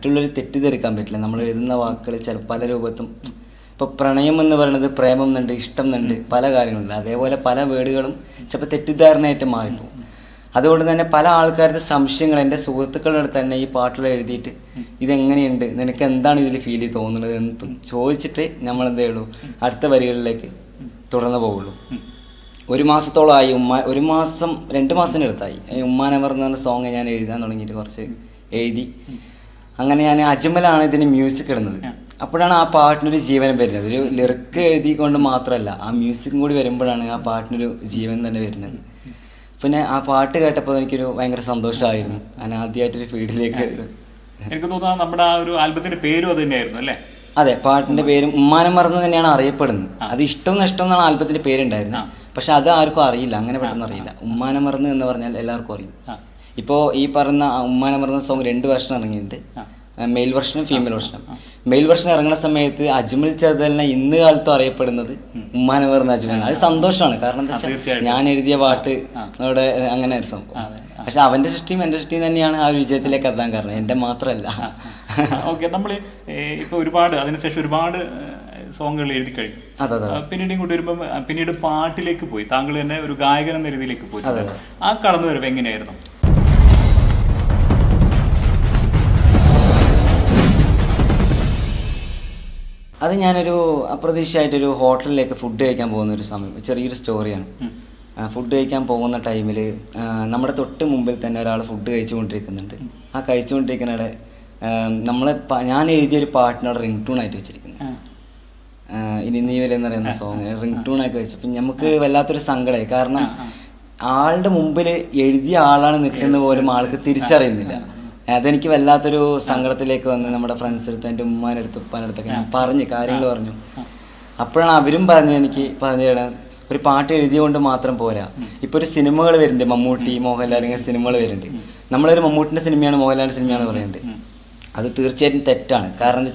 മറ്റുള്ളവർ തെറ്റിദ്ധരിക്കാൻ പറ്റില്ല. നമ്മൾ എഴുതുന്ന വാക്കുകൾ പല രൂപത്തും ഇപ്പോൾ പ്രണയം എന്ന് പറയുന്നത് പ്രേമം എന്നുണ്ട്, ഇഷ്ടം എന്നുണ്ട്, പല കാര്യങ്ങളുണ്ട്. അതേപോലെ പല വേർഡുകളും ചിലപ്പോൾ തെറ്റിദ്ധാരണയായിട്ട് മാറിപ്പോകും. അതുകൊണ്ട് തന്നെ പല ആൾക്കാരുടെ സംശയങ്ങൾ എൻ്റെ സുഹൃത്തുക്കളുടെ അടുത്ത് തന്നെ ഈ പാട്ടുകൾ എഴുതിയിട്ട് ഇതെങ്ങനെയുണ്ട്, നിനക്ക് എന്താണ് ഇതിൽ ഫീൽ തോന്നുന്നത് എന്ന് ചോദിച്ചിട്ട് നമ്മൾ എന്തേ ഉള്ളൂ അടുത്ത വരികളിലേക്ക് തുടർന്ന് പോകുള്ളൂ. 1 മാസത്തോളമായി 1 മാസം 2 മാസത്തിന് അടുത്തായി ഉമ്മാനമർ എന്ന് പറഞ്ഞ സോങ് ഞാൻ എഴുതാൻ തുടങ്ങിയിട്ട് കുറച്ച് എഴുതി. അങ്ങനെ ഞാൻ അജ്മലാണ് ഇതിന് മ്യൂസിക് ഇടുന്നത്. അപ്പോഴാണ് ആ പാട്ടിനൊരു ജീവനം വരുന്നത്. ഒരു ലിറിക്ക് എഴുതിക്കൊണ്ട് മാത്രമല്ല, ആ മ്യൂസിക്കും കൂടി വരുമ്പോഴാണ് ആ പാട്ടിനൊരു ജീവൻ തന്നെ വരുന്നത്. പിന്നെ ആ പാട്ട് കേട്ടപ്പോൾ എനിക്കൊരു ഭയങ്കര സന്തോഷമായിരുന്നു. ഞാൻ ആദ്യമായിട്ടൊരു ഫീൽഡിലേക്ക് എനിക്ക് തോന്നുന്നു നമ്മുടെ ആ ഒരു ആൽബത്തിന്റെ പേരും അത് തന്നെയായിരുന്നു അല്ലേ? അതെ, പാട്ടിന്റെ പേരും ഉമ്മാനം മറന്ന് തന്നെയാണ് അറിയപ്പെടുന്നത്. അത് ഇഷ്ടം നഷ്ടം എന്നാണ് ആൽബത്തിന്റെ പേരുണ്ടായിരുന്നത്. പക്ഷെ അത് ആർക്കും അറിയില്ല, അങ്ങനെ പെട്ടെന്ന് അറിയില്ല. ഉമ്മാനം മറന്ന് എന്ന് പറഞ്ഞാൽ എല്ലാവർക്കും അറിയും. ഇപ്പോൾ ഈ പറഞ്ഞ ഉമ്മാനം മറന്ന സോങ് 2 വെർഷൻ ഇറങ്ങിയിട്ടുണ്ട്, മെയിൽ വെർഷനും ഫീമെയിൽ വെർഷനും. മെയിൽ വെർഷൻ ഇറങ്ങുന്ന സമയത്ത് അജ്മൽ ചെറുതലിനെ ഇന്ന് കാലത്തും അറിയപ്പെടുന്നത് ഉമ്മാനം മറന്ന അജ്മൽ. അത് സന്തോഷമാണ്. കാരണം എന്താ വെച്ചാൽ ഞാൻ എഴുതിയ പാട്ട് അവിടെ അങ്ങനെ ഒരു സംഭവം. പക്ഷെ അവന്റെ സൃഷ്ടിയും എന്റെ സൃഷ്ടിയും തന്നെയാണ് ആ ഒരു വിജയത്തിലേക്ക് എത്താൻ കാരണം, എന്റെ മാത്രമല്ല. ഓക്കെ, നമ്മൾ ഇപ്പൊ അതിനുശേഷം ഒരുപാട് സോങ്ങുകൾ എഴുതി കഴിഞ്ഞു. പിന്നീട് ഇങ്ങോട്ട് വരുമ്പോൾ പിന്നീട് പാട്ടിലേക്ക് പോയി, താങ്കൾ തന്നെ ഒരു ഗായകൻ എന്ന രീതിയിലേക്ക് പോയി. ആ കടന്നു വരവ് എങ്ങനെയായിരുന്നു? അത് ഞാനൊരു അപ്രതീക്ഷിതമായിട്ടൊരു ഹോട്ടലിലേക്ക് ഫുഡ് കഴിക്കാൻ പോകുന്ന ഒരു സമയം, ചെറിയൊരു സ്റ്റോറിയാണ്. ഫുഡ് കഴിക്കാൻ പോകുന്ന ടൈമിൽ നമ്മുടെ തൊട്ട് മുമ്പിൽ തന്നെ ഒരാൾ ഫുഡ് കഴിച്ചുകൊണ്ടിരിക്കുന്നുണ്ട്. ആ കഴിച്ചുകൊണ്ടിരിക്കുന്നവിടെ ഞാൻ എഴുതിയൊരു പാട്ടിനോട് റിംഗ് ടൂൺ ആയിട്ട് വെച്ചിരിക്കുന്നത്, ഇനി നീ വരെ എന്ന് പറയുന്ന സോങ് റിംഗ് ടൂൺ ആയിട്ട് വെച്ചപ്പോൾ നമുക്ക് വല്ലാത്തൊരു സങ്കടമായി. കാരണം ആളുടെ മുമ്പിൽ എഴുതിയ ആളാണ് നിൽക്കുന്ന പോലും ആൾക്ക് തിരിച്ചറിയുന്നില്ല. അതെനിക്ക് വല്ലാത്തൊരു സങ്കടത്തിലേക്ക് വന്ന് നമ്മുടെ ഫ്രണ്ട്സ് അടുത്ത്, എൻ്റെ ഉമ്മാൻ്റെ അടുത്ത്, ഉപ്പാൻ്റെ അടുത്തൊക്കെ ഞാൻ കാര്യങ്ങൾ പറഞ്ഞു. അപ്പോഴാണ് അവരും എനിക്ക് പറഞ്ഞു തരാൻ, ഒരു പാട്ട് എഴുതിയോണ്ട് മാത്രം പോരാ. ഇപ്പൊ ഒരു സിനിമകൾ വരുന്നുണ്ട്, മമ്മൂട്ടി, മോഹൻലാൽ, ഇങ്ങനെ സിനിമകൾ വരുന്നുണ്ട്. നമ്മളൊരു മമ്മൂട്ടിന്റെ സിനിമയാണ്, മോഹൻലാലിന്റെ സിനിമയാണ് പറയുന്നത്. അത് തീർച്ചയായിട്ടും തെറ്റാണ്. കാരണം